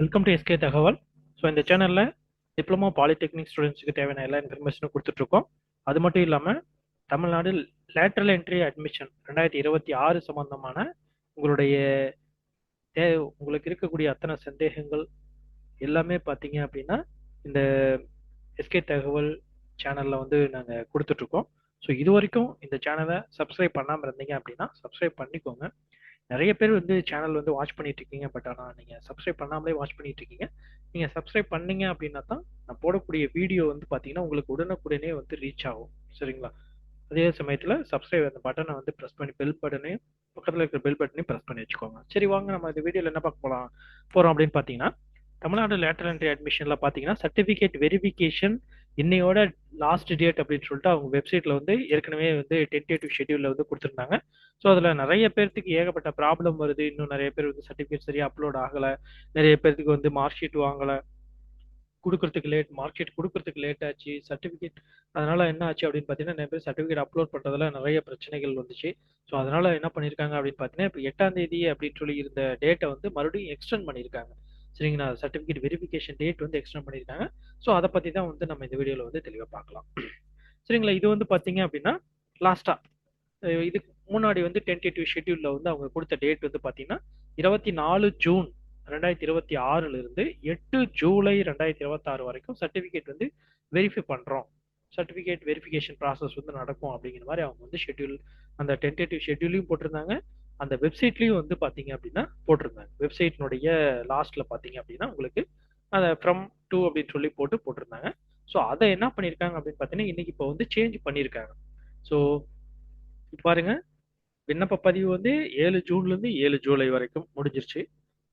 Welcome to SK தகவல். So இந்த சேனலில் டிப்ளமோ பாலிடெக்னிக் ஸ்டூடெண்ட்ஸுக்கு தேவையான எல்லா இன்ஃபர்மேஷனும் கொடுத்துட்ருக்கோம். அது மட்டும் இல்லாமல் தமிழ்நாடு லேட்டரல் என்ட்ரி அட்மிஷன் 2026 சம்பந்தமான உங்களுடைய உங்களுக்கு இருக்கக்கூடிய அத்தனை சந்தேகங்கள் எல்லாமே பார்த்தீங்க அப்படின்னா இந்த எஸ்கே தகவல் சேனலில் வந்து நாங்கள் கொடுத்துட்ருக்கோம். ஸோ இது வரைக்கும் இந்த சேனலை சப்ஸ்கிரைப் பண்ணாமல் இருந்தீங்க அப்படின்னா சப்ஸ்கிரைப் பண்ணிக்கோங்க. நிறைய பேர் வந்து சேனல் வந்து வாட்ச் பண்ணிட்டு இருக்கீங்க, பட் ஆனால் நீங்கள் சப்ஸ்கிரைப் பண்ணாமலே வாட்ச் பண்ணிட்டு இருக்கீங்க. நீங்கள் சப்ஸ்கிரைப் பண்ணீங்க அப்படின்னா தான் நான் போடக்கூடிய வீடியோ வந்து பார்த்தீங்கன்னா உங்களுக்கு உடனுக்குடனே வந்து ரீச் ஆகும். சரிங்களா? அதே சமயத்தில் சப்ஸ்கிரைப் அந்த பட்டனை வந்து ப்ரெஸ் பண்ணி பெல் பட்டனையும் பக்கத்தில் இருக்கிற பெல் பட்டனையும் ப்ரெஸ் பண்ணி வச்சுக்கோங்க. சரி, வாங்க நம்ம இந்த வீடியோவில் என்ன பார்க்க போகிறோம் அப்படின்னு பார்த்தீங்கன்னா, தமிழ்நாடு லேட்டரல் என்ட்ரி அட்மிஷன்ல பார்த்தீங்கன்னா சர்டிஃபிகேட் வெரிஃபிகேஷன் இன்னையோட லாஸ்ட் டேட் அப்படின்னு சொல்லிட்டு அவங்க வெப்சைட்ல வந்து ஏற்கனவே வந்து டென்டேட்டிவ் ஷெட்யூல்ல வந்து கொடுத்துருந்தாங்க. ஸோ அதில் நிறைய பேர்த்துக்கு ஏகப்பட்ட ப்ராப்ளம் வருது. இன்னும் நிறைய பேர் வந்து சர்டிஃபிகேட் சரியா அப்லோட் ஆகலை. நிறைய பேர்த்துக்கு வந்து மார்க் ஷீட் வாங்கலை, கொடுக்கறதுக்கு லேட், மார்க் ஷீட் கொடுக்கறதுக்கு லேட் ஆச்சு, சர்டிஃபிகேட். அதனால என்ன ஆச்சு அப்படின்னு பார்த்தீங்கன்னா, நிறைய பேர் சர்டிஃபிகேட் அப்லோட் பண்ணுறதுல நிறைய பிரச்சனைகள் வந்துச்சு. ஸோ அதனால என்ன பண்ணியிருக்காங்க அப்படின்னு பார்த்தீங்கன்னா, இப்போ 8ஆம் தேதி அப்படின்னு சொல்லி இருந்த டேட்டை வந்து மறுபடியும் எக்ஸ்டெண்ட் பண்ணியிருக்காங்க. சரிங்களா? சர்டிஃபிகேட் வெரிஃபிகேஷன் டேட் வந்து எக்ஸ்டெண்ட் பண்ணியிருக்காங்க. ஸோ அதை பற்றி தான் வந்து நம்ம இந்த வீடியோவில் வந்து தெளிவாக பார்க்கலாம். சரிங்களா? இது வந்து பார்த்தீங்க அப்படின்னா லாஸ்டா இதுக்கு முன்னாடி வந்து டென்டேட்டிவ் ஷெட்யூல்ல வந்து அவங்க கொடுத்த டேட் வந்து பார்த்தீங்கன்னா 24 ஜூன் 2026 இருந்து 8 ஜூலை 2026 வரைக்கும் சர்டிஃபிகேட் வந்து வெரிஃபை பண்றோம், சர்டிஃபிகேட் வெரிஃபிகேஷன் ப்ராசஸ் வந்து நடக்கும் அப்படிங்கிற மாதிரி அவங்க வந்து ஷெட்யூல் அந்த டென்டேட்டிவ் ஷெட்யூலையும் போட்டிருந்தாங்க. அந்த வெப்சைட்லயும் வந்து பாத்தீங்க அப்படின்னா போட்டிருந்தாங்க. வெப்சைட்னுடைய லாஸ்ட்ல பாத்தீங்க அப்படின்னா உங்களுக்கு அதை ஃப்ரம் டூ அப்படின்னு சொல்லி போட்டிருந்தாங்க. ஸோ அதை என்ன பண்ணியிருக்காங்க அப்படின்னு பார்த்தீங்கன்னா இன்னைக்கு இப்போ வந்து சேஞ்ச் பண்ணியிருக்காங்க. ஸோ பாருங்க, விண்ணப்ப பதிவு வந்து 7 ஜூன்ல இருந்து 7 ஜூலை வரைக்கும் முடிஞ்சிருச்சு.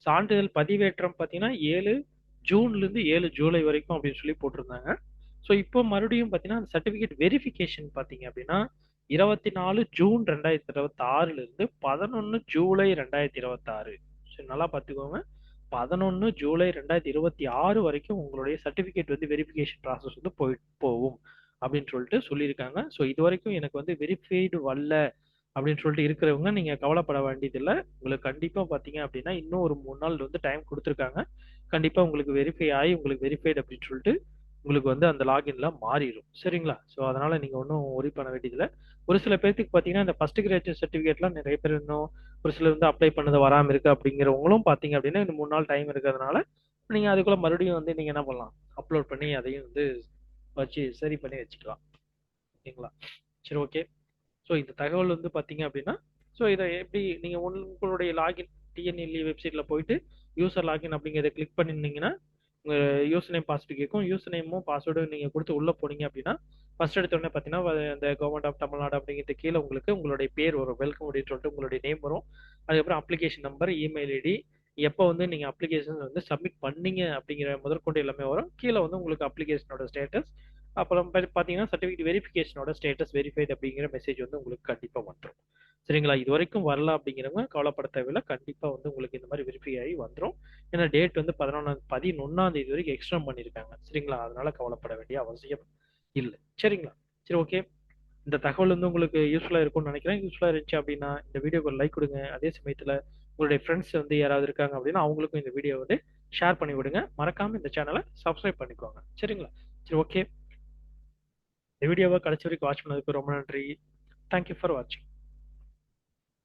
சான்றிதழ் பதிவேற்றம் பார்த்தீங்கன்னா 7 ஜூன்ல இருந்து 7 ஜூலை வரைக்கும் அப்படின்னு சொல்லி போட்டிருந்தாங்க. ஸோ இப்போ மறுபடியும் பார்த்தீங்கன்னா சர்டிஃபிகேட் வெரிஃபிகேஷன் பார்த்தீங்க அப்படின்னா 24 ஜூன் 2026 இருந்து 11 ஜூலை 2026. சரி, நல்லா பார்த்துக்கோங்க. 11 ஜூலை 2026 வரைக்கும் உங்களுடைய சர்டிஃபிகேட் வந்து வெரிஃபிகேஷன் ப்ராசஸ் வந்து போகும் அப்படின்னு சொல்லிட்டு சொல்லியிருக்காங்க. ஸோ இது வரைக்கும் எனக்கு வந்து வெரிஃபைடு வரல அப்படின்னு சொல்லிட்டு இருக்கிறவங்க நீங்க கவலைப்பட வேண்டியதில்லை. உங்களுக்கு கண்டிப்பா பாத்தீங்க அப்படின்னா இன்னும் ஒரு 3 நாள் வந்து டைம் கொடுத்துருக்காங்க. கண்டிப்பா உங்களுக்கு வெரிஃபை ஆகி உங்களுக்கு வெரிஃபைடு அப்படின்னு சொல்லிட்டு உங்களுக்கு வந்து அந்த லாகின்ல மாறிடும். சரிங்களா? ஸோ அதனால நீங்க ஒன்றும் ஒரி பண்ண வேண்டியதில்லை. ஒரு சில பேருக்கு பாத்தீங்கன்னா இந்த ஃபர்ஸ்ட் கிராஜுவேட் சர்டிஃபிகேட்லாம் நிறைய பேர் இன்னும் ஒரு சிலர் வந்து அப்ளை பண்ணது வராமல் இருக்கு அப்படிங்கிறவங்களும் பாத்தீங்க அப்படின்னா இந்த 3 நாள் டைம் இருக்கிறதுனால நீங்க அதுக்குள்ள மறுபடியும் வந்து நீங்க என்ன பண்ணலாம், அப்லோட் பண்ணி அதையும் வந்து வச்சு சரி பண்ணி வச்சுக்கலாம். ஓகேங்களா? சரி, ஓகே. ஸோ இந்த தகவல் வந்து பார்த்தீங்க அப்படின்னா, ஸோ இதை எப்படி நீங்கள் உங்களுடைய லாகின் டிஎன்எல்இ வெப்சைட்டில் போயிட்டு யூசர் லாகின் அப்படிங்கிறத கிளிக் பண்ணிருந்தீங்கன்னா உங்கள் யூசர் நேம் பாஸ்வேர்டு கேட்கும். யூசர் நேமும் பாஸ்வேர்டும் நீங்கள் கொடுத்து உள்ளே போனீங்க அப்படின்னா ஃபர்ஸ்ட் எடுத்தோடனே பார்த்தீங்கன்னா அந்த கவர்மெண்ட் ஆஃப் தமிழ்நாடு அப்படிங்கிறது கீழே உங்களுக்கு உங்களுடைய பேர் வரும், வெல்கம் அப்படின்னு சொல்லிட்டு உங்களுடைய நேம் வரும். அதுக்கப்புறம் அப்ளிகேஷன் நம்பர், இமெயில் ஐடி, எப்போ வந்து நீங்கள் அப்ளிகேஷன் வந்து சப்மிட் பண்ணீங்க அப்படிங்கிற முதற்கொண்டு எல்லாமே வரும். கீழே வந்து உங்களுக்கு அப்ளிகேஷனோட ஸ்டேட்டஸ், அப்புறம் பார்த்தீங்கன்னா சர்டிஃபிகேட் வெரிஃபிகேஷனோட ஸ்டேட்டஸ் வெரிஃபைட் அப்படிங்கிற மெசேஜ் வந்து உங்களுக்கு கண்டிப்பாக வந்துடும். சரிங்களா? இது வரைக்கும் வரல அப்படிங்கிறவங்க கவலைப்பட தேவையில்லை. கண்டிப்பாக வந்து உங்களுக்கு இந்த மாதிரி வெரிஃபை ஆகி வந்துடும். ஏன்னா டேட் வந்து 11ஆம் தேதி வரைக்கும் எக்ஸ்டெண்ட் பண்ணியிருக்காங்க. சரிங்களா? அதனால கவலைப்பட வேண்டிய அவசியம் இல்லை. சரிங்களா? சரி, ஓகே. இந்த தகவல் வந்து உங்களுக்கு யூஸ்ஃபுல்லாக இருக்கும்னு நினைக்கிறேன். யூஸ்ஃபுல்லாக இருந்துச்சு அப்படின்னா இந்த வீடியோக்கு ஒரு லைக் கொடுங்க. அதே சமயத்தில் உங்களுடைய ஃப்ரெண்ட்ஸ் வந்து யாராவது இருக்காங்க அப்படின்னா அவங்களுக்கும் இந்த வீடியோ வந்து ஷேர் பண்ணி விடுங்க. மறக்காம இந்த சேனலை சப்ஸ்கிரைப் பண்ணிக்கோங்க. சரிங்களா? சரி, ஓகே. இந்த வீடியோவை கடைசி வரைக்கும் வாட்ச் பண்ணதுக்கு ரொம்ப நன்றி. தேங்க்யூ ஃபார் வாட்சிங்.